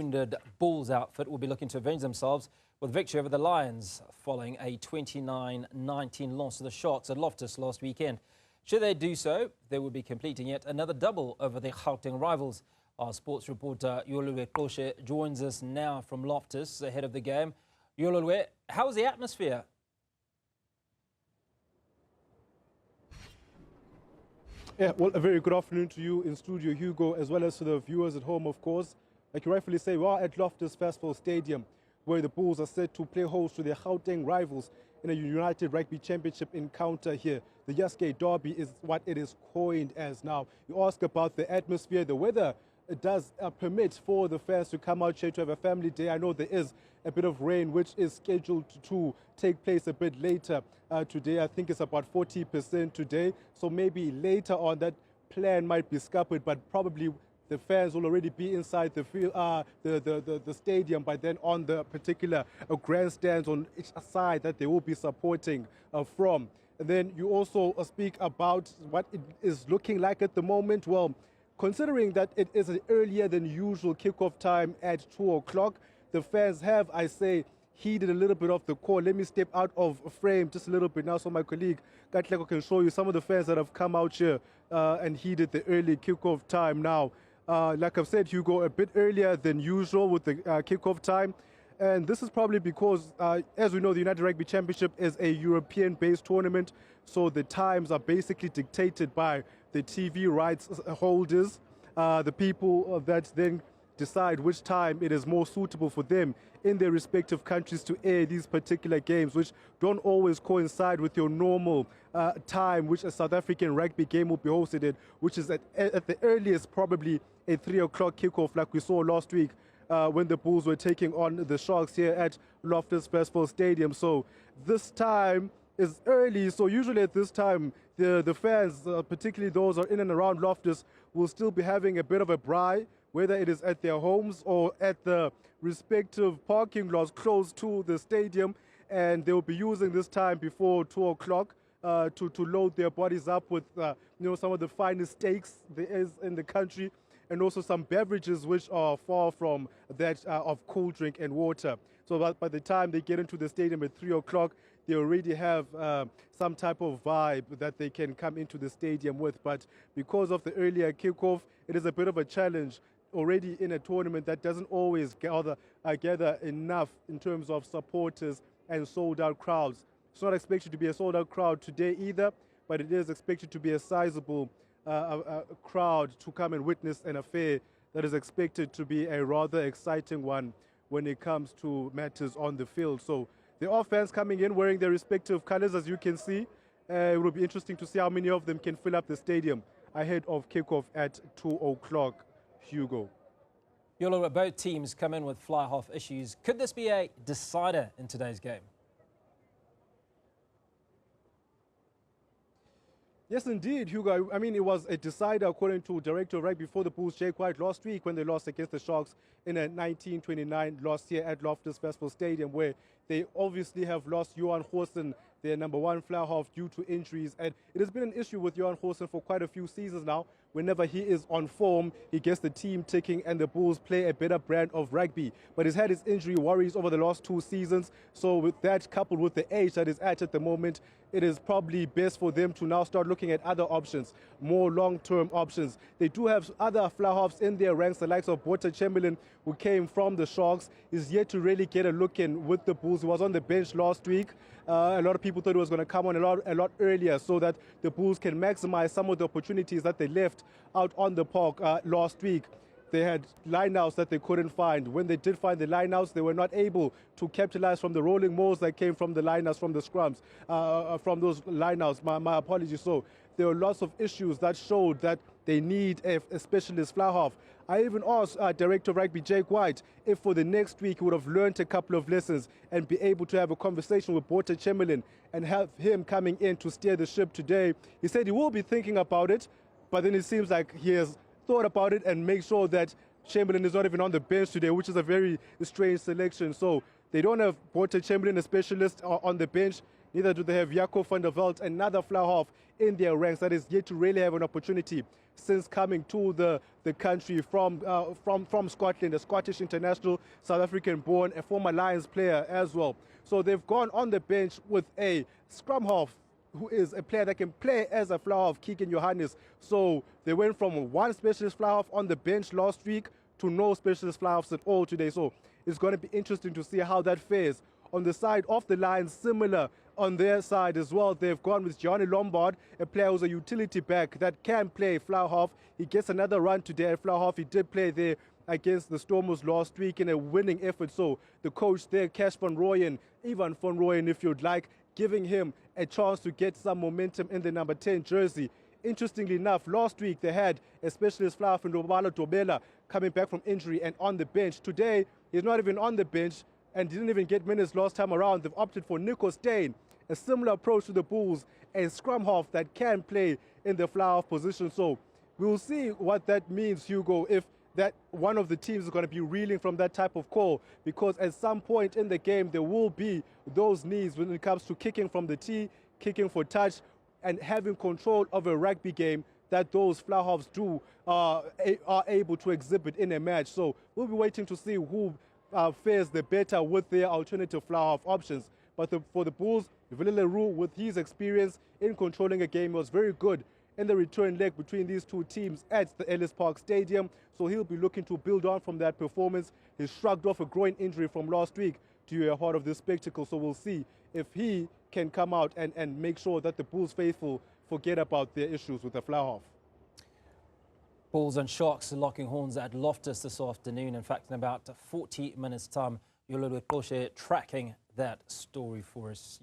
wounded Bulls outfit will be looking to avenge themselves with victory over the Lions following a 29-19 loss to the Sharks at Loftus last weekend. Should they do so, they will be completing yet another double over the Gauteng rivals. Our sports reporter Yolulwe Qoshe joins us now from Loftus ahead of the game. Yolulwe, how is the atmosphere? Yeah, well, a very good afternoon to you in studio, Hugo, as well as to the viewers at home, of course. Like you rightfully say, we are at Loftus Festival Stadium, where the Bulls are set to play host to their Gauteng rivals in a United Rugby Championship encounter here. The Yaske Derby is what it is coined as now. You ask about the atmosphere, the weather. It does permit for the fans to come out here to have a family day. I know there is a bit of rain which is scheduled to take place a bit later today. I think it's about 40% today. So maybe later on that plan might be scuppered, but probably the fans will already be inside the field, the stadium by then on the particular grandstands on each side that they will be supporting from. And then you also speak about what it is looking like at the moment. Well, considering that it is an earlier than usual kickoff time at 2 o'clock, the fans have, I say, heeded a little bit of the call. Let me step out of frame just a little bit now so my colleague Gauteng can show you some of the fans that have come out here and heeded the early kickoff time now. Like I've said, Hugo, a bit earlier than usual with the kickoff time. And this is probably because, as we know, the United Rugby Championship is a European-based tournament, so the times are basically dictated by the TV rights holders, the people that then decide which time it is more suitable for them in their respective countries to air these particular games, which don't always coincide with your normal time which a South African rugby game will be hosted at, which is at the earliest probably a 3 o'clock kickoff like we saw last week when the Bulls were taking on the Sharks here at Loftus Festival Stadium. So this time is early, so usually at this time the fans, particularly those who are in and around Loftus, will still be having a bit of a braai, whether it is at their homes or at the respective parking lots close to the stadium, and they will be using this time before 2 o'clock to load their bodies up with some of the finest steaks there is in the country, and also some beverages which are far from that of cool drink and water. So by the time they get into the stadium at 3 o'clock, they already have some type of vibe that they can come into the stadium with. But because of the earlier kickoff, it is a bit of a challenge already in a tournament that doesn't always gather enough in terms of supporters and sold-out crowds. It's not expected to be a sold-out crowd today either, but it is expected to be a sizable crowd to come and witness an affair that is expected to be a rather exciting one when it comes to matters on the field. So there are fans coming in wearing their respective colors, as you can see. It will be interesting to see how many of them can fill up the stadium ahead of kickoff at 2 o'clock, Hugo. Yolulwe, both teams come in with fly-half issues. Could this be a decider in today's game? Yes, indeed, Hugo. I mean, it was a decider, according to Director of Rugby for the Bulls, Jake White, last week when they lost against the Sharks in a 19-29 loss here at Loftus Festival Stadium, where they obviously have lost Yolulwe Qoshe, their number one fly half, due to injuries. And it has been an issue with Yolulwe Qoshe for quite a few seasons now. Whenever he is on form, he gets the team ticking and the Bulls play a better brand of rugby. But he's had his injury worries over the last 2 seasons. So with that, coupled with the age that is at the moment, it is probably best for them to now start looking at other options, more long-term options. They do have other fly halves in their ranks, the likes of Bota Chamberlain, who came from the Sharks, is yet to really get a look in with the Bulls. He was on the bench last week. A lot of people thought he was going to come on a lot earlier so that the Bulls can maximize some of the opportunities that they left out on the park last week. They had lineouts that they couldn't find. When they did find the lineouts, they were not able to capitalize from the rolling mauls that came from the lineouts, from the scrums, from those lineouts. My apologies. So there were lots of issues that showed that they need a specialist fly half. I even asked Director of Rugby Jake White if for the next week he would have learned a couple of lessons and be able to have a conversation with Bota Chamberlain and have him coming in to steer the ship today. He said he will be thinking about it, but then it seems like he has thought about it and make sure that Chamberlain is not even on the bench today, which is a very strange selection. So they don't have Bota Chamberlain, a specialist, on the bench. Neither do they have Jaco van der Veld, another fly half in their ranks that is yet to really have an opportunity since coming to the country from Scotland, a Scottish international, South African born, a former Lions player as well. So they've gone on the bench with a scrum half who is a player that can play as a fly half, Keegan Johannes. So they went from one specialist fly half on the bench last week to no specialist fly halves at all today. So it's going to be interesting to see how that fares. On the side of the Lions, similar on their side as well, they've gone with Johnny Lombard, a player who's a utility back that can play fly half. He gets another run today at fly half. He did play there against the Stormers last week in a winning effort. So the coach there, Cash van Rooyen, Ivan van Rooyen if you'd like, giving him a chance to get some momentum in the number 10 jersey. Interestingly enough, last week they had a specialist fly half in Robalo Dobela coming back from injury and on the bench. Today, he's not even on the bench and didn't even get minutes last time around. They've opted for Nico Steyn, a similar approach to the Bulls, a scrum half that can play in the fly half position. So we'll see what that means, Hugo, if that one of the teams is going to be reeling from that type of call, because at some point in the game there will be those needs when it comes to kicking from the tee, kicking for touch, and having control of a rugby game that those fly halves are able to exhibit in a match. So we'll be waiting to see who fares the better with their alternative fly half options. But for the Bulls, Vili Leroux, with his experience in controlling a game, was very good in the return leg between these two teams at the Ellis Park Stadium. So he'll be looking to build on from that performance. He shrugged off a groin injury from last week to be a part of this spectacle. So we'll see if he can come out and make sure that the Bulls faithful forget about their issues with the fly half. Bulls and Sharks locking horns at Loftus this afternoon. In fact, in about 40 minutes' time, Yolulwe Qoshe tracking that story for us.